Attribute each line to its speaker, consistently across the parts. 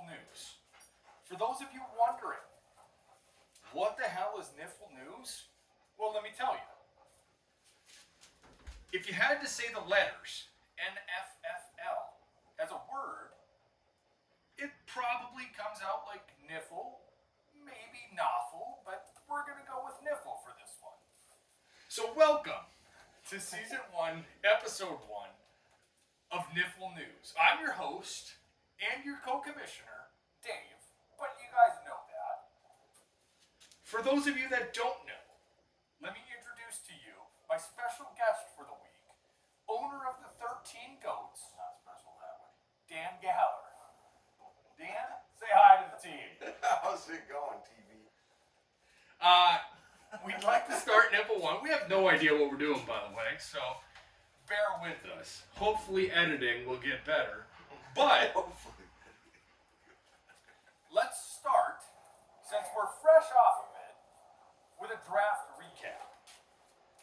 Speaker 1: News. For those of you wondering, what the hell is Niffle News? Well, let me tell you. If you had to say the letters NFFL as a word, it probably comes out like Niffle, maybe Noffle, but we're going to go with Niffle for this one. So welcome to Season 1, Episode 1 of Niffle News. I'm your host and your co-commissioner, Dave, but you guys know that. For those of you that don't know, let me introduce to you my special guest for the week, owner of the 13 Goats, not special that way, Dan Galler. Dan, say hi to the team.
Speaker 2: How's it going, TV?
Speaker 1: We'd like to start Nipple 1. We have no idea what we're doing, by the way, so bear with us. Hopefully editing will get better. But let's start, since we're fresh off of it, with a draft recap.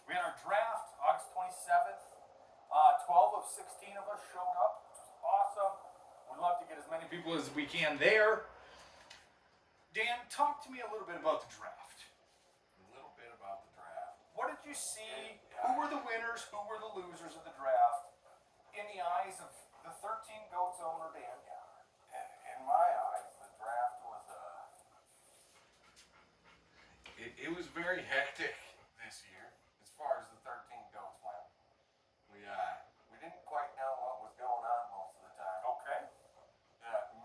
Speaker 1: We had our draft August 27th. 12 of 16 of us showed up, which was awesome. We'd love to get as many people as we can there. Dan, talk to me a little bit about the draft.
Speaker 2: A little bit about the draft.
Speaker 1: What did you see? Who were the winners? Who were the losers of the draft in the eyes of the 13 Goats owner, Dan Galler?
Speaker 2: In my eyes, the draft was it was very hectic this year as far as the 13 Goats went. We didn't quite know what was going on most of the time.
Speaker 1: Okay.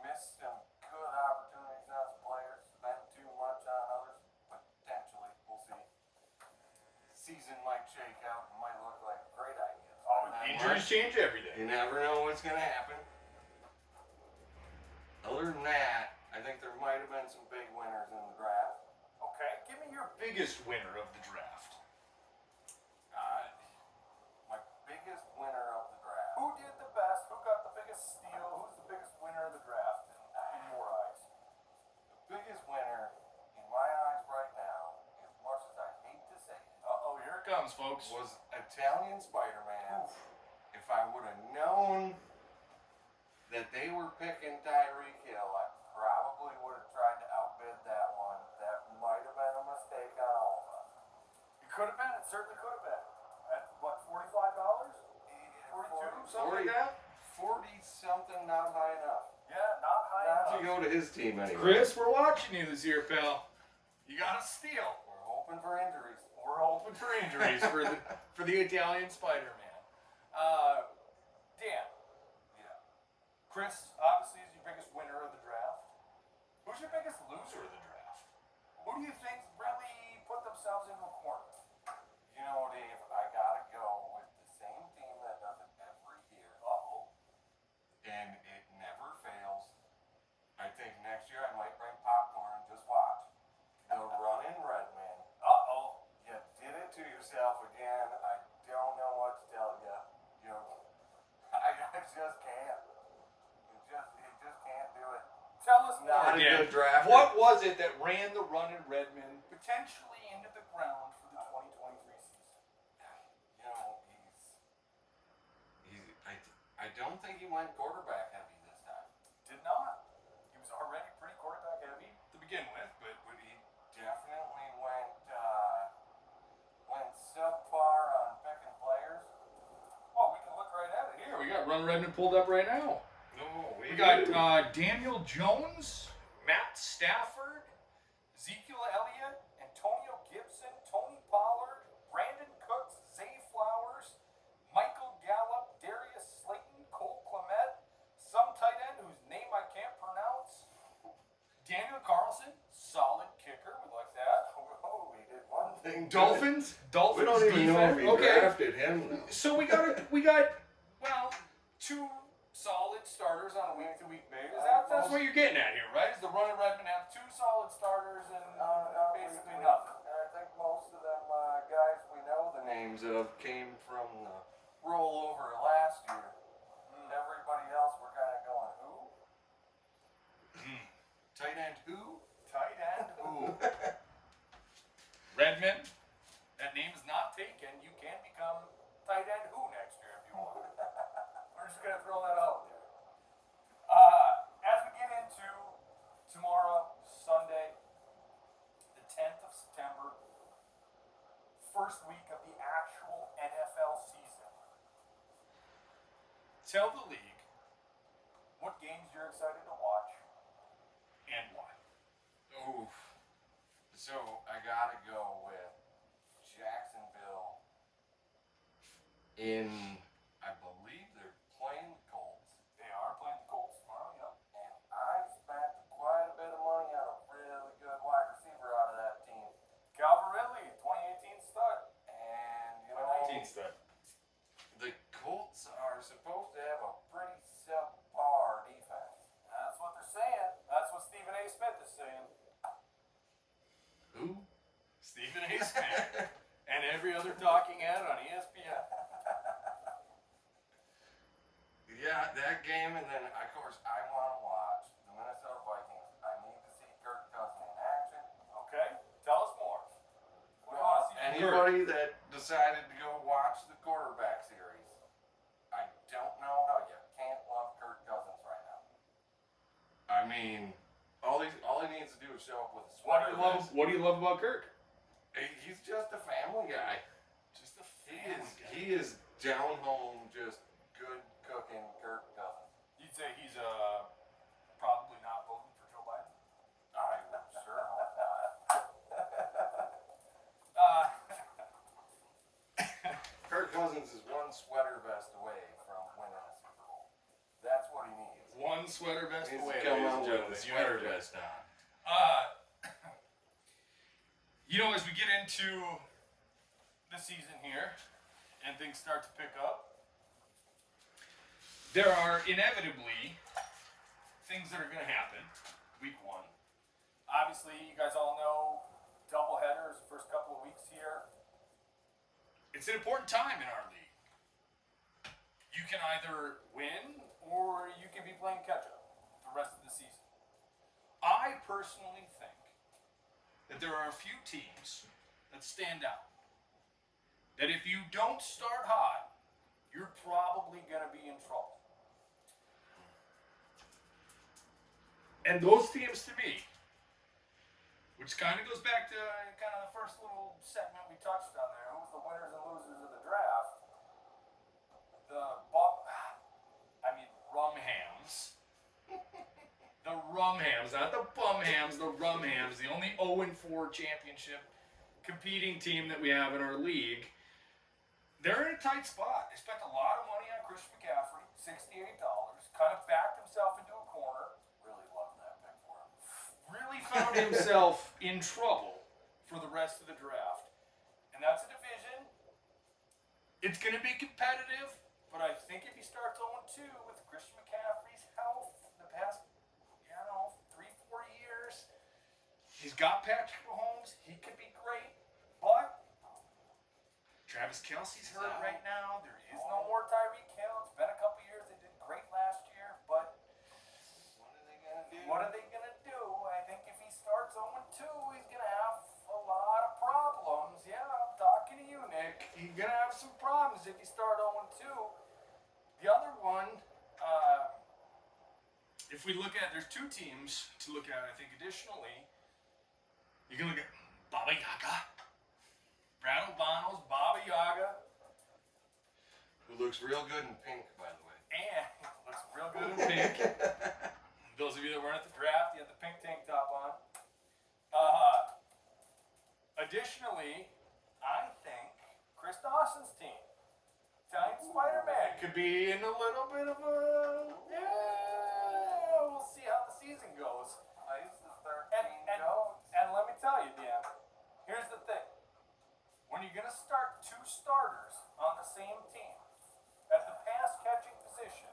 Speaker 2: Missed some good opportunities as players, spent too much on others, potentially. We'll see. Season might shake out and might look like great ideas.
Speaker 1: Oh, injuries change everything.
Speaker 2: You never know what's going to happen. Other than that, I think there might have been some big winners in the draft.
Speaker 1: Okay. Give me your biggest winner of the draft.
Speaker 2: My biggest winner of the draft.
Speaker 1: Who did the best? Who got the biggest steal? Who's the biggest winner of the draft in your eyes?
Speaker 2: The biggest winner, in my eyes right now, as much as I hate to say it,
Speaker 1: Uh-oh, here it comes, folks.
Speaker 2: was Italian Spider-Man. If I would have known that they were picking Tyreek Hill, I probably would have tried to outbid that one. That might have been a mistake on all of us.
Speaker 1: It could have been. It certainly could have been. At what, $45? 42? Something like that?
Speaker 2: 40-something, not high enough.
Speaker 1: Yeah, not high
Speaker 2: Not to
Speaker 1: enough.
Speaker 2: go to his team anyway.
Speaker 1: Chris, we're watching you this year, pal. You got to steal.
Speaker 2: We're hoping for injuries.
Speaker 1: We're hoping for injuries for the Italian Spider-Man. Dan.
Speaker 2: Yeah.
Speaker 1: Chris, obviously, is your biggest winner of the draft. Who's your biggest loser of the draft? Who do you think really put themselves into a corner?
Speaker 2: You know, Dave, I gotta go with the same team that does it every year.
Speaker 1: Uh-oh.
Speaker 2: And it never fails. I think next year I might bring popcorn. Just watch. The Runnin' Redman.
Speaker 1: Uh-oh.
Speaker 2: You did it to yourself again. I don't know what to tell you. You know, I just can't. It just can't do it.
Speaker 1: Tell us
Speaker 2: Not
Speaker 1: more,
Speaker 2: a
Speaker 1: Dan.
Speaker 2: good drafter.
Speaker 1: What was it that ran the Runnin' Redman potentially into the ground for the 2023 season?
Speaker 2: You know, I don't think he went quarterback heavy this time.
Speaker 1: Did not. He was already pretty quarterback heavy to begin with, but
Speaker 2: He definitely went subpar on picking players.
Speaker 1: well, we can look right at it here. We got Runnin' Redman pulled up right now.
Speaker 2: No,
Speaker 1: We got Daniel Jones, Matt Stafford, Ezekiel Elliott, Antonio Gibson, Tony Pollard, Brandon Cooks, Zay Flowers, Michael Gallup, Darius Slayton, Cole Clement, some tight end whose name I can't pronounce, Daniel Carlson, solid kicker, we like that.
Speaker 2: Oh, we did one thing.
Speaker 1: Dolphins
Speaker 2: We don't even know if
Speaker 1: defense.
Speaker 2: he
Speaker 1: Okay,
Speaker 2: drafted him. Though.
Speaker 1: so we got well, two solid starters on a week-to-week basis. That's what you're getting at here, right? Is the Runnin' Redman have two solid starters and basically nothing.
Speaker 2: I think most of them guys we know the names of came from the rollover last year. Everybody else we're kind of going, who? Tight end who?
Speaker 1: Tight end who? Redman, that name is not taken. You can become tight end who next year if you want. We're just going to throw that out there. As we get into tell the league what games you're excited to watch and why.
Speaker 2: Oof. So I gotta go with Jacksonville in, I believe they're playing the Colts.
Speaker 1: They are playing the Colts tomorrow, yep.
Speaker 2: And I spent quite a bit of money on a really good wide receiver out of that team.
Speaker 1: Calvin Ridley, 2018 stud.
Speaker 2: And, you know,
Speaker 1: 19 stud.
Speaker 2: the Colts are supposed to have a pretty subpar defense.
Speaker 1: That's what they're saying. That's what Stephen A. Smith is saying.
Speaker 2: Who?
Speaker 1: Stephen A. Smith. And every other talking head on ESPN.
Speaker 2: Yeah, that game, and then, of course, I want to watch the Minnesota Vikings. I need to see Kirk Cousins in action.
Speaker 1: Okay, tell us more. What do you
Speaker 2: Well,
Speaker 1: want to see from Kirk?
Speaker 2: anybody that decided to go watch the quarterback series, I don't know how you can't love Kirk Cousins right now. I mean, all he needs to do is show up with a sweater.
Speaker 1: What do you love about Kirk?
Speaker 2: He's just a family guy.
Speaker 1: Just a
Speaker 2: He is down home, just good cooking Kirk Cousins.
Speaker 1: You'd say he's probably not voting for Joe Biden.
Speaker 2: I would sure hope not. Kirk Cousins is one sweater vest away from winning a Super Bowl. That's what he needs.
Speaker 1: One sweater vest
Speaker 2: Needs to
Speaker 1: away,
Speaker 2: come
Speaker 1: ladies
Speaker 2: out
Speaker 1: and
Speaker 2: with
Speaker 1: gentlemen.
Speaker 2: the
Speaker 1: You heard
Speaker 2: sweater
Speaker 1: it.
Speaker 2: vest on.
Speaker 1: You know, as we get into the season here and things start to pick up, there are inevitably things that are going to happen week one. Obviously, you guys all know doubleheaders the first couple of weeks here. It's an important time in our league. You can either win or you can be playing catch up the rest of the season. I personally think that there are a few teams that stand out. That if you don't start hot, you're probably going to be in trouble. And those teams to me, which kind of goes back to kind of the first little segment we touched on there, who was the winners and losers of the draft? Rumhams. The Rumhams, not the Bumhams, the Rumhams, the only 0-4 championship competing team that we have in our league. They're in a tight spot. They spent a lot of money on Christian McCaffrey, $68. Kind of backed himself into a corner.
Speaker 2: Really love that pick for him.
Speaker 1: Really found himself in trouble for the rest of the draft. And that's a division. It's going to be competitive, but I think if he starts 0-2 with Christian McCaffrey's health the past 3-4 years. He's got Patrick Mahomes. He could be great, but Travis Kelce's hurt right now. There is no more Tyreek Hill. It's been a couple years. They did great last year, but
Speaker 2: What are they gonna do?
Speaker 1: what are they gonna do? I think if he starts 0-2, he's gonna have a lot of problems. Yeah, I'm talking to you, Nick. He's gonna have some problems if you start 0-2. The other one, if we look at, there's two teams to look at, I think, additionally. You can look at Baba Yaga. Brad O'Bonnell's Baba Yaga.
Speaker 2: Who looks real good in pink, by the way.
Speaker 1: And looks real good in pink. Those of you that weren't at the draft, he had the pink tank top on. Additionally, I think Chris Dawson's team, Italian Spider-Man, could be in a little bit of a... Yeah, we'll see how the season goes.
Speaker 2: Plays the 13
Speaker 1: And let me tell you, Dan, here's the thing. When you're going to start two starters on the same team at the pass catching position,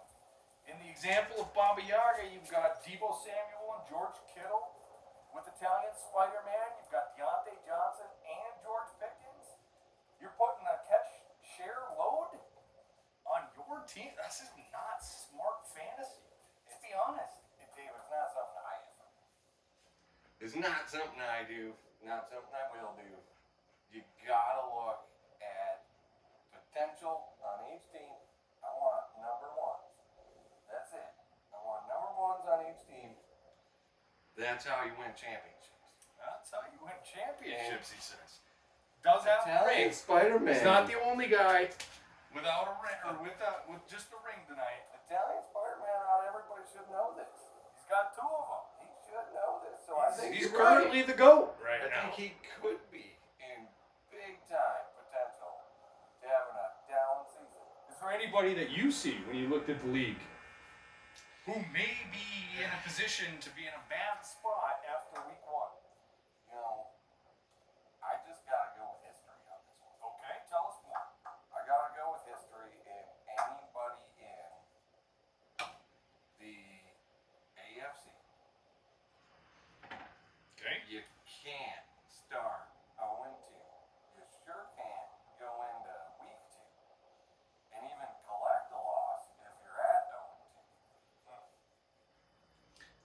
Speaker 1: in the example of Baba Yaga, you've got Deebo Samuel and George Kittle. With Italian Spider-Man, you've got Deontay Johnson and George Pickens. You're putting a catch share load on your team. This is not smart fantasy. Let's be honest.
Speaker 2: It's not something I do. It's not something I do. Not something I will do. You gotta look at potential on each team. I want number ones. That's it. I want number ones on each team. That's how you win championships.
Speaker 1: That's how you win championships, he says. Does have
Speaker 2: Italian
Speaker 1: rings.
Speaker 2: Spider-Man.
Speaker 1: He's not the only guy. without a ring, or with just a ring tonight.
Speaker 2: Italian Spider-Man, not everybody should know this.
Speaker 1: He's got two of them.
Speaker 2: He should know this, so I think
Speaker 1: He's
Speaker 2: you're
Speaker 1: currently
Speaker 2: right.
Speaker 1: the GOAT right
Speaker 2: I
Speaker 1: now.
Speaker 2: think he could be in big time potential to having a down season.
Speaker 1: Is there anybody that you see when you looked at the league who may be in a position to be in a bad spot after week 1?
Speaker 2: You know, I just gotta go with history on this one.
Speaker 1: Okay, tell us more.
Speaker 2: I gotta go with history, and anybody in the AFC,
Speaker 1: Okay.
Speaker 2: you can't start 0-2. You sure can't go into week 2 and even collect a loss if you're at 0-2.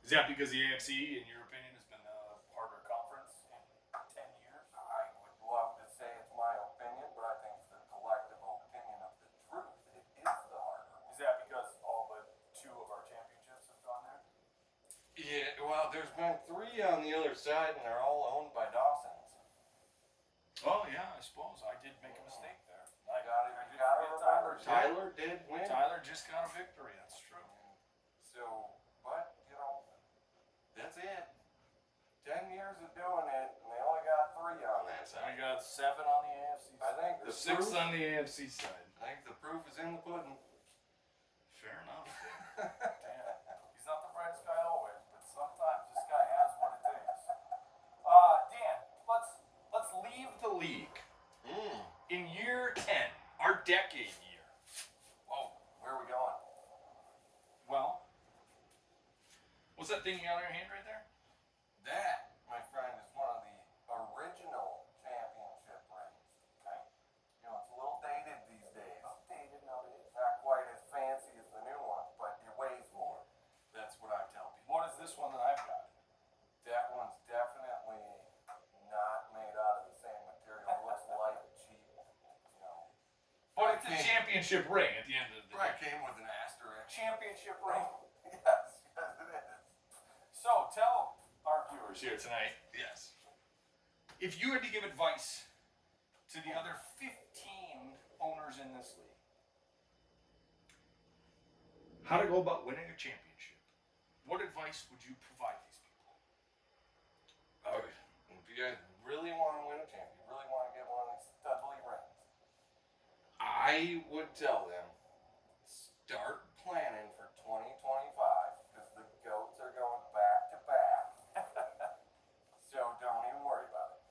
Speaker 1: Is that because the AFC, in your opinion, has been a harder conference in 10 years?
Speaker 2: I would love to say it's my opinion, but I think it's the collective opinion of the truth. It is the harder one.
Speaker 1: Is that because all but 2 of our championships have gone there?
Speaker 2: Yeah, well, there's been 3 on the other side, and they're all owned by Dawson's.
Speaker 1: Oh yeah, I suppose I did make a mistake there.
Speaker 2: You gotta remember, Tyler did win.
Speaker 1: Tyler just got a victory. That's true.
Speaker 2: So, but, you know, that's it. 10 years of doing it, and they only got 3 on that
Speaker 1: We
Speaker 2: side.
Speaker 1: got 7 on the AFC
Speaker 2: I
Speaker 1: side.
Speaker 2: think
Speaker 1: Or
Speaker 2: the
Speaker 1: 6
Speaker 2: proof-
Speaker 1: on the AFC side.
Speaker 2: I think the proof is in the pudding.
Speaker 1: Fair enough. Damn. He's not the brightest guy always, but sometimes this guy has what it takes. Dan, let's leave the league in year 10, our decade year.
Speaker 2: Whoa, where are we going?
Speaker 1: Well, what's that thing you got on your hand right there?
Speaker 2: That, my friend, is one of the original championship rings.
Speaker 1: Okay.
Speaker 2: You know, it's a little dated these days. Updated nowadays. Not quite as fancy as the new ones, but it weighs more. That's what I tell people.
Speaker 1: What is this one that I've got?
Speaker 2: That one's definitely not made out of the same material. It looks light, cheap, you know.
Speaker 1: But it's a championship ring at the end of the
Speaker 2: Right,
Speaker 1: day.
Speaker 2: came with an asterisk.
Speaker 1: Championship ring.
Speaker 2: Yes, yes it is.
Speaker 1: So tell our viewers here tonight,
Speaker 2: Yes.
Speaker 1: if you had to give advice to the other 15 owners in this league, how to go about winning a championship, what advice would you provide these people?
Speaker 2: Okay. If you guys really want to win a champion, really want to get one of these studly rings, I would tell them, start planning for 2025 because the GOATs are going back to back. So don't even worry about it.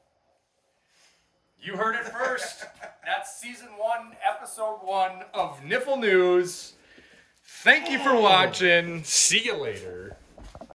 Speaker 1: You heard it first. That's season 1, episode 1 of Niffle News. Thank you for watching. See you later.